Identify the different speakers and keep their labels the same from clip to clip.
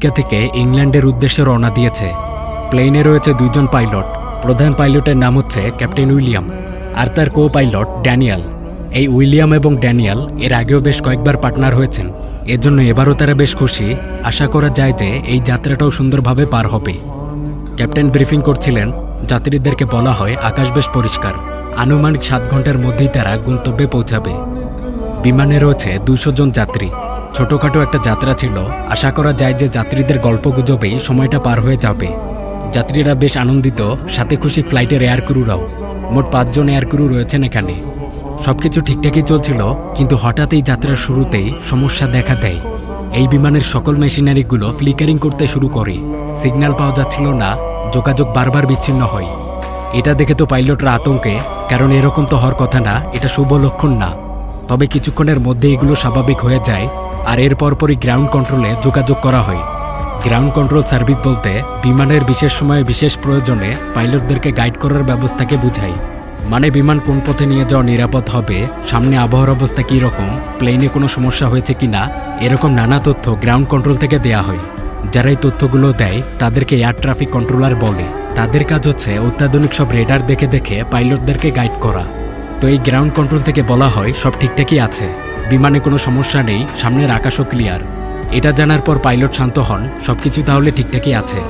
Speaker 1: America থেকে ইংল্যান্ডের উদ্দেশ্যে রওনা দিয়েছে। প্লেনে রয়েছে দুইজন পাইলট। প্রধান পাইলটের নাম হচ্ছে ক্যাপ্টেন উইলিয়াম, আর তার কো পাইলট ড্যানিয়েল। এই উইলিয়াম এবং ড্যানিয়েল এর আগেও বেশ কয়েকবার পার্টনার হয়েছেন, এজন্য এবারও তারা বেশ খুশি। আশা করা যায় যে এই যাত্রাটাও সুন্দরভাবে পার হবে। ক্যাপ্টেন ব্রিফিং করছিলেন। যাত্রীদেরকে বলা হয় আকাশ বেশ পরিষ্কার, আনুমানিক 7 ঘন্টার মধ্যেই তারা গন্তব্যে পৌঁছাবে। বিমানে রয়েছে 200 জন যাত্রী। ছোটোখাটো একটা যাত্রা ছিল। আশা করা যায় যে যাত্রীদের গল্পগুজবেই সময়টা পার হয়ে যাবে। যাত্রীরা বেশ আনন্দিত, সাথে খুশি ফ্লাইটের এয়ার ক্রুরাও। মোট 5 জন এয়ার ক্রু রয়েছেন এখানে। সবকিছু ঠিকঠাকই চলছিল, কিন্তু হঠাৎ এই যাত্রার শুরুতেই সমস্যা দেখা দেয়। এই বিমানের সকল মেশিনারিগুলো ফ্লিকারিং করতে শুরু করে। সিগন্যাল পাওয়া যাচ্ছিল না, যোগাযোগ বারবার বিচ্ছিন্ন হয়। এটা দেখে তো পাইলটরা আতঙ্কে, কারণ এরকম তো হওয়ার কথা না, এটা শুভ লক্ষণ না। তবে কিছুক্ষণের মধ্যে এগুলো স্বাভাবিক হয়ে যায়, আর এর পরপরই গ্রাউন্ড কন্ট্রোলে যোগাযোগ করা হয়। গ্রাউন্ড কন্ট্রোল সার্ভিস বলতে বিমানের বিশেষ সময়ে বিশেষ প্রয়োজনে পাইলটদেরকে গাইড করার ব্যবস্থাকে বোঝায়। মানে বিমান কোন পথে নিয়ে যাওয়া নিরাপদ হবে, সামনে আবহাওয়ার অবস্থা কী রকম, প্লেনে কোনো সমস্যা হয়েছে কিনা, এরকম নানা তথ্য গ্রাউন্ড কন্ট্রোল থেকে দেয়া হয়। যারা এই তথ্যগুলো দেয় তাদেরকে এয়ার ট্রাফিক কন্ট্রোলার বলে। তাদের কাজ হচ্ছে অত্যাধুনিক সব রেডার দেখে দেখে পাইলটদেরকে গাইড করা। তো এই গ্রাউন্ড কন্ট্রোল থেকে বলা হয় সব ঠিকঠাকই আছে, বিমানে কোনো সমস্যা নেই, সামনের আকাশও ক্লিয়ার। এটা জানার পর পাইলট শান্ত হন, সবকিছু তাহলে ঠিকঠাকই আছে।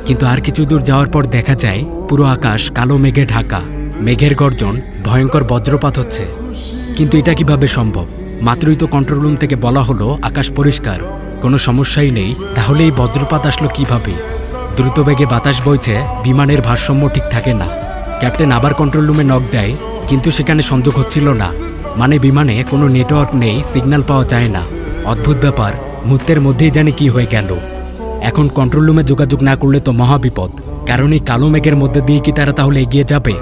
Speaker 1: কিন্তু আর কিছু দূর যাওয়ার পর দেখা যায় পুরো আকাশ কালো মেঘে ঢাকা। মেঘের গর্জন, ভয়ঙ্কর বজ্রপাত হচ্ছে। কিন্তু এটা কিভাবে সম্ভব? মাত্রই তো কন্ট্রোল রুম থেকে বলা হলো আকাশ পরিষ্কার, কোনো সমস্যাই নেই, তাহলে এই বজ্রপাত আসলো কিভাবে? দ্রুত বেগে বাতাস বইছে, বিমানের ভারসাম্য ঠিক থাকে না। ক্যাপ্টেন আবার কন্ট্রোল রুমে নক দেয়, কিন্তু সেখানে সংযোগ হচ্ছিল না। মানে বিমানে কোনো নেটওয়ার্ক নেই, সিগন্যাল পাওয়া যায় না। অদ্ভুত ব্যাপার, মুহূর্তের মধ্যেই জানি কি হয়ে গেল। এখন কন্ট্রোল রুমে যোগাযোগ না করলে তো মহাবিপদ, কারণ এই কালো মেঘের মধ্যে দিয়ে কি তারা তাহলে এগিয়ে যাবে?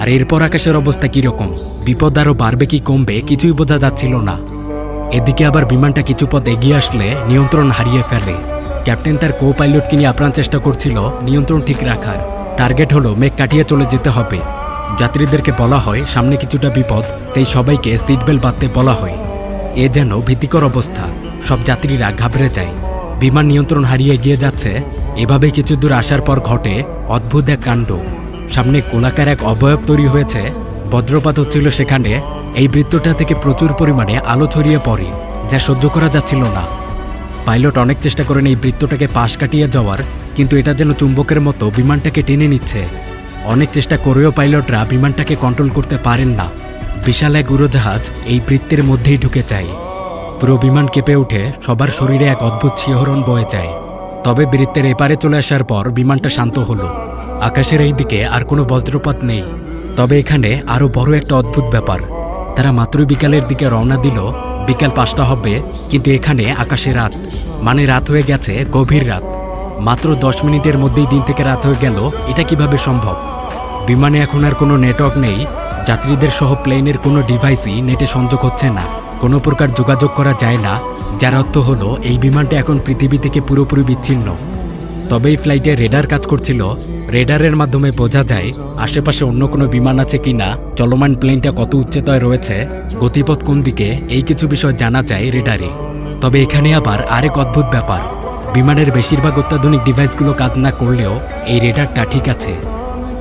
Speaker 1: আর এরপর আকাশের অবস্থা কীরকম, বিপদ আরও বাড়বে কি কমবে কিছুই বোঝা যাচ্ছিল না। এদিকে আবার বিমানটা কিছু পথ এগিয়ে আসলে নিয়ন্ত্রণ হারিয়ে ফেলে। ক্যাপ্টেন তার কো পাইলটকে নিয়ে আপ্রাণ চেষ্টা করছিল নিয়ন্ত্রণ ঠিক রাখার। টার্গেট হলো মেঘ কাটিয়ে চলে যেতে হবে। যাত্রীদেরকে বলা হয় সামনে কিছুটা বিপদ, তাই সবাইকে সিট বেল্ট বাঁধতে বলা হয়। এ যেন ভীতিকর অবস্থা, সব যাত্রীরা ঘাবড়ে যায়। বিমান নিয়ন্ত্রণ হারিয়ে এগিয়ে যাচ্ছে। এভাবে কিছু দূর আসার পর ঘটে অদ্ভুত এক কাণ্ড। সামনে গোলাকার এক অবয়ব তৈরি হয়েছে। বজ্রপাত হচ্ছিল সেখানে। এই বৃত্তটা থেকে প্রচুর পরিমাণে আলো ছড়িয়ে পড়ে, যা সহ্য করা যাচ্ছিল না। পাইলট অনেক চেষ্টা করেন এই বৃত্তটাকে পাশ কাটিয়ে যাওয়ার, কিন্তু এটা যেন চুম্বকের মতো বিমানটাকে টেনে নিচ্ছে। অনেক চেষ্টা করেও পাইলটরা বিমানটাকে কন্ট্রোল করতে পারেন না। বিশাল এক উড়োজাহাজ এই বৃত্তের মধ্যেই ঢুকে যায়। পুরো বিমান কেঁপে উঠে, সবার শরীরে এক অদ্ভুত শিহরণ বয়ে যায়। তবে বৃত্তের এপারে চলে আসার পর বিমানটা শান্ত হলো। আকাশের এই দিকে আর কোনো বজ্রপাত নেই। তবে এখানে আরও বড় একটা অদ্ভুত ব্যাপার। তারা মাত্রই বিকালের দিকে রওনা দিল। বিকাল 5টা হবে, কিন্তু এখানে আকাশে রাত। মানে রাত হয়ে গেছে, গভীর রাত। মাত্র 10 মিনিটের মধ্যেই দিন থেকে রাত হয়ে গেল, এটা কিভাবে সম্ভব? বিমানে এখন আর কোনো নেটওয়ার্ক নেই। যাত্রীদের সহ প্লেনের কোনো ডিভাইসই নেটে সংযোগ হচ্ছে না, কোনো প্রকার যোগাযোগ করা যায় না। যার অর্থ হলো এই বিমানটা এখন পৃথিবী থেকে পুরোপুরি বিচ্ছিন্ন। তবে এই ফ্লাইটে রেডার কাজ করছিল। রেডারের মাধ্যমে বোঝা যায় আশেপাশে অন্য কোনো বিমান আছে কিনা, চলমান প্লেনটা কত উচ্চতায় রয়েছে, গতিপথ কোন দিকে, এই কিছু বিষয় জানা যায় রেডারে। তবে এখানে আবার আরেক অদ্ভুত ব্যাপার। বিমানের বেশিরভাগ অত্যাধুনিক ডিভাইসগুলো কাজ না করলেও এই রেডারটা ঠিক আছে।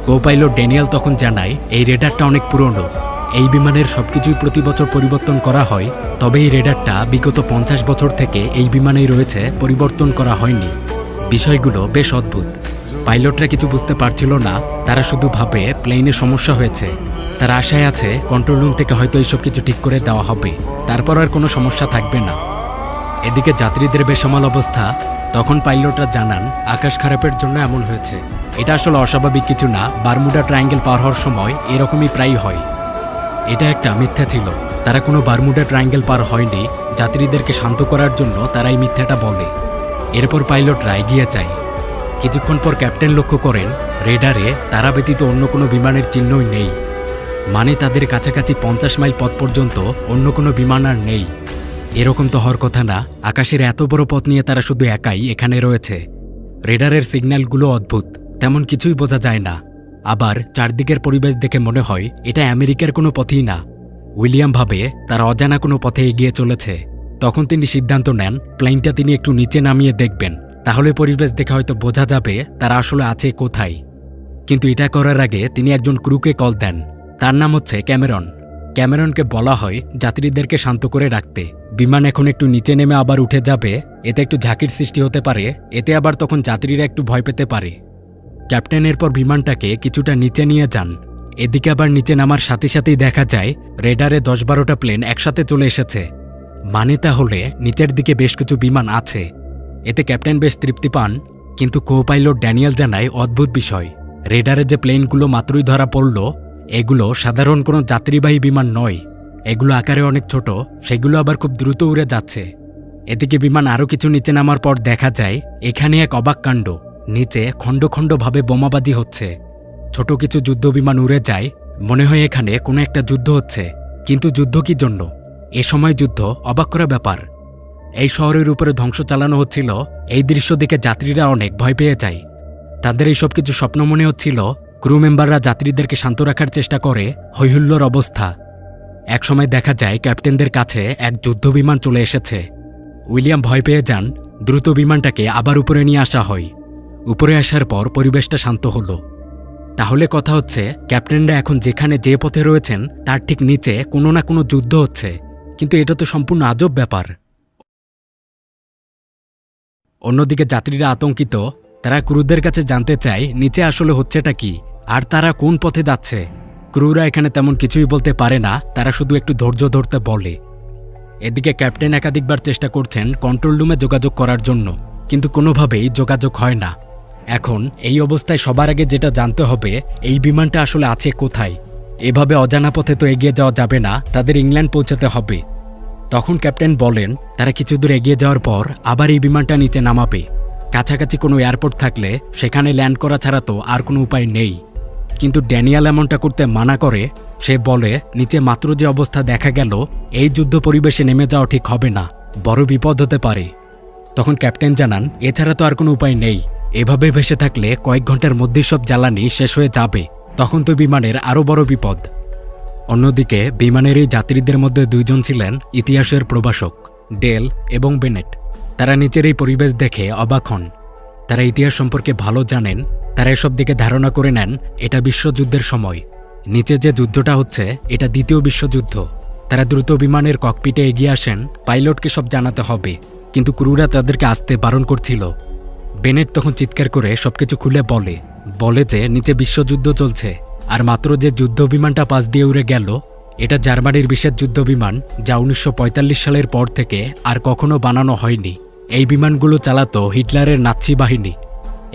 Speaker 1: কো পাইলট ড্যানিয়েল তখন জানায় এই রেডারটা অনেক পুরনো। এই বিমানের সবকিছুই প্রতি বছর পরিবর্তন করা হয়, তবে এই রেডারটা বিগত 50 বছর থেকে এই বিমানেই রয়েছে, পরিবর্তন করা হয়নি। বিষয়গুলো বেশ অদ্ভুত। পাইলটরা কিছু বুঝতে পারছিল না, তারা শুধু ভাবে প্লেনে সমস্যা হয়েছে। তারা আশায় আছে কন্ট্রোল রুম থেকে হয়তো এইসব কিছু ঠিক করে দেওয়া হবে, তারপর আর কোনো সমস্যা থাকবে না। এদিকে যাত্রীদের বেসামাল অবস্থা। তখন পাইলটরা জানান আকাশ খারাপের জন্য এমন হয়েছে। এটা আসলে অস্বাভাবিক কিছু না, বারমুডা ট্রায়াঙ্গেল পার হওয়ার সময় এরকমই প্রায়ই হয়। এটা একটা মিথ্যা ছিল, তারা কোনো বারমুডা ট্রায়াঙ্গেল পার হয়নি। যাত্রীদেরকে শান্ত করার জন্য তারা এই মিথ্যাটা বলে। এরপর পাইলটরা এগিয়ে যায়। কিছুক্ষণ পর ক্যাপ্টেন লক্ষ্য করেন রেডারে তারা ব্যতীত অন্য কোনো বিমানের চিহ্নই নেই। মানে তাদের কাছাকাছি 50 মাইল পথ পর্যন্ত অন্য কোনো বিমান আর নেই। এরকম তো হওয়ার কথা না, আকাশের এত বড় পথ নিয়ে তারা শুধু একাই এখানে রয়েছে। রেডারের সিগন্যালগুলো অদ্ভুত, তেমন কিছুই বোঝা যায় না। আবার চারদিকের পরিবেশ দেখে মনে হয় এটা আমেরিকার কোনো পথই না। উইলিয়াম ভাবে তারা অজানা কোনো পথে এগিয়ে চলেছে। তখন তিনি সিদ্ধান্ত নেন প্লেনটা তিনি একটু নিচে নামিয়ে দেখবেন, তাহলে পরিবেশ দেখে হয়তো বোঝা যাবে তারা আসলে আছে কোথায়। কিন্তু এটা করার আগে তিনি একজন ক্রুকে কল দেন। তার নাম হচ্ছে ক্যামেরন। ক্যামেরনকে বলা হয় যাত্রীদেরকে শান্ত করে রাখতে। বিমান এখন একটু নিচে নেমে আবার উঠে যাবে, এতে একটু ঝাঁকির সৃষ্টি হতে পারে, এতে আবার তখন যাত্রীরা একটু ভয় পেতে পারে। ক্যাপ্টেন এরপর বিমানটাকে কিছুটা নিচে নিয়ে যান। এদিকে আবার নিচে নামার সাথে সাথেই দেখা যায় রেডারে 10-12টা প্লেন একসাথে চলে এসেছে। মানে তাহলে নিচের দিকে বেশ কিছু বিমান আছে। এতে ক্যাপ্টেন বেশ তৃপ্তি পান, কিন্তু কো পাইলট ড্যানিয়েল জানায় অদ্ভুত বিষয়। রেডারে যে প্লেনগুলো মাত্রই ধরা পড়ল, এগুলো সাধারণ কোনো যাত্রীবাহী বিমান নয়। এগুলো আকারে অনেক ছোট, সেগুলো আবার খুব দ্রুত উড়ে যাচ্ছে। এদিকে বিমান আরও কিছু নিচে নামার পর দেখা যায় এখানে এক অবাক কাণ্ড। নিচে খণ্ড খণ্ডভাবে বোমাবাজি হচ্ছে। ছোট কিছু যুদ্ধ বিমান উড়ে যায়, মনে হয় এখানে কোনো একটা যুদ্ধ হচ্ছে। কিন্তু যুদ্ধ কি জন্য? এ সময় যুদ্ধ অবাক করা ব্যাপার। এই শহরের উপরে ধ্বংস চালানো হচ্ছিল। এই দৃশ্য দেখে যাত্রীরা অনেক ভয় পেয়ে যায়। তাদের এইসব কিছু স্বপ্ন মনে হচ্ছিল। ক্রু মেম্বাররা যাত্রীদেরকে শান্ত রাখার চেষ্টা করে। হৈহুল্লোর অবস্থা। একসময় দেখা যায় ক্যাপ্টেনদের কাছে এক যুদ্ধ বিমান চলে এসেছে। উইলিয়াম ভয় পেয়ে যান। দ্রুত বিমানটাকে আবার উপরে নিয়ে আসা হয়। উপরে আসার পর পরিবেশটা শান্ত হলো। তাহলে কথা হচ্ছে ক্যাপ্টেনরা এখন যেখানে যে পথে রয়েছেন তার ঠিক নিচে কোনো না কোনো যুদ্ধ হচ্ছে। কিন্তু এটা তো সম্পূর্ণ আজব ব্যাপার। অন্যদিকে যাত্রীরা আতঙ্কিত। তারা ক্রুদের কাছে জানতে চায় নিচে আসলে হচ্ছেটা কি, আর তারা কোন পথে যাচ্ছে। ক্রুরা এখানে তেমন কিছুই বলতে পারে না, তারা শুধু একটু ধৈর্য ধরতে বলে। এদিকে ক্যাপ্টেন একাধিকবার চেষ্টা করছেন কন্ট্রোল রুমে যোগাযোগ করার জন্য, কিন্তু কোনোভাবেই যোগাযোগ হয় না। এখন এই অবস্থায় সবার আগে যেটা জানতে হবে এই বিমানটা আসলে আছে কোথায়। এভাবে অজানা পথে তো এগিয়ে যাওয়া যাবে না, তাদের ইংল্যান্ড পৌঁছাতে হবে। তখন ক্যাপ্টেন বলেন তারা কিছু দূর এগিয়ে যাওয়ার পর আবার এই বিমানটা নিচে নামাবে। কাছাকাছি কোনো এয়ারপোর্ট থাকলে সেখানে ল্যান্ড করা ছাড়া তো আর কোনো উপায় নেই। কিন্তু ড্যানিয়েল এমনটা করতে মানা করে। সে বলে নিচে মাত্র যে অবস্থা দেখা গেল, এই যুদ্ধ পরিবেশে নেমে যাওয়া ঠিক হবে না, বড় বিপদ হতে পারে। তখন ক্যাপ্টেন জানান এছাড়া তো আর কোনো উপায় নেই। এভাবে ভেসে থাকলে কয়েক ঘন্টার মধ্যেই সব জ্বালানি শেষ হয়ে যাবে, তখন তো বিমানের আরও বড় বিপদ। অন্যদিকে বিমানের এই যাত্রীদের মধ্যে দুইজন ছিলেন ইতিহাসের প্রভাষক, ডেল এবং বেনেট। তারা নিচের এই পরিবেশ দেখে অবাক হন। তারা ইতিহাস সম্পর্কে ভালো জানেন। তারা এসব দিকে ধারণা করে নেন এটা বিশ্বযুদ্ধের সময়। নিচে যে যুদ্ধটা হচ্ছে এটা দ্বিতীয় বিশ্বযুদ্ধ। তারা দ্রুত বিমানের ককপিটে এগিয়ে আসেন। পাইলটকে সব জানাতে হবে, কিন্তু ক্রুরা তাদেরকে আসতে বারণ করছিল। বেনেট তখন চিৎকার করে সবকিছু খুলে বলে যে নিচে বিশ্বযুদ্ধ চলছে, আর মাত্র যে যুদ্ধ বিমানটা পাশ দিয়ে উড়ে গেল এটা জার্মানির বিশেষ যুদ্ধ বিমান, যা 1945 সালের পর থেকে আর কখনো বানানো হয়নি। এই বিমানগুলো চালাতো হিটলারের নাৎসি বাহিনী।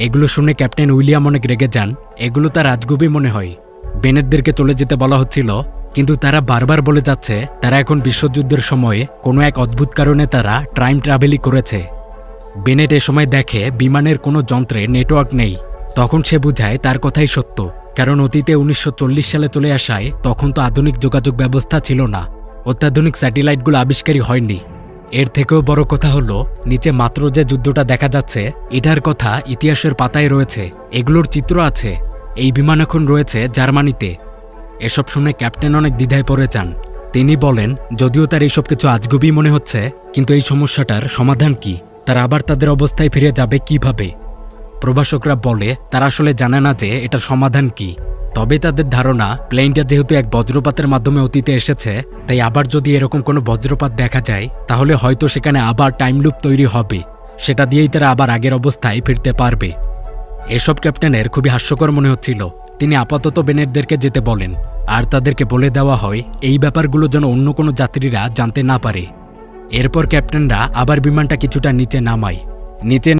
Speaker 1: এগুলো শুনে ক্যাপ্টেন উইলিয়াম অনেক রেগে যান। এগুলো তার রাজগুবি মনে হয়। বেনেটদেরকে চলে যেতে বলা হচ্ছিল, কিন্তু তারা বারবার বলে যাচ্ছে তারা এখন বিশ্বযুদ্ধের সময়ে কোনো এক অদ্ভুত কারণে তারা টাইম ট্রাভেলই করেছে। বেনেট এ সময় দেখে বিমানের কোনো যন্ত্রে নেটওয়ার্ক নেই। তখন সে বুঝায় তার কথাই সত্য, কারণ অতীতে 1940 সালে চলে আসায় তখন তো আধুনিক যোগাযোগ ব্যবস্থা ছিল না। অত্যাধুনিক স্যাটেলাইটগুলো আবিষ্কারই হয়নি। এর থেকেও বড় কথা হলো নিচে মাত্র যে যুদ্ধটা দেখা যাচ্ছে এটার কথা ইতিহাসের পাতায় রয়েছে, এগুলোর চিত্র আছে। এই বিমান এখন রয়েছে জার্মানিতে। এসব শুনে ক্যাপ্টেন অনেক দ্বিধায় পড়ে যান। তিনি বলেন যদিও তার এইসব কিছু আজগুবি মনে হচ্ছে, কিন্তু এই সমস্যাটার সমাধান কি? তারা আবার তাদের অবস্থায় ফিরে যাবে কিভাবে? প্রভাষকরা বলে তারা আসলে জানে না যে এটার সমাধান কি। তবে তাদের ধারণা প্লেনটা যেহেতু এক বজ্রপাতের মাধ্যমে অতীতে এসেছে, তাই আবার যদি এরকম কোনো বজ্রপাত দেখা যায় তাহলে হয়তো সেখানে আবার টাইম লুপ তৈরি হবে। সেটা দিয়েই তারা আবার আগের অবস্থায় ফিরতে পারবে। এসব ক্যাপ্টেনের খুবই হাস্যকর মনে হচ্ছিল। তিনি আপাতত বেনেটদেরকে যেতে বলেন, আর তাদেরকে বলে দেওয়া হয় এই ব্যাপারগুলো যেন অন্য কোনো যাত্রীরা জানতে না পারে। এরপর ক্যাপ্টেনরা আবার বিমানটা কিছুটা নিচে নামায়। নিচে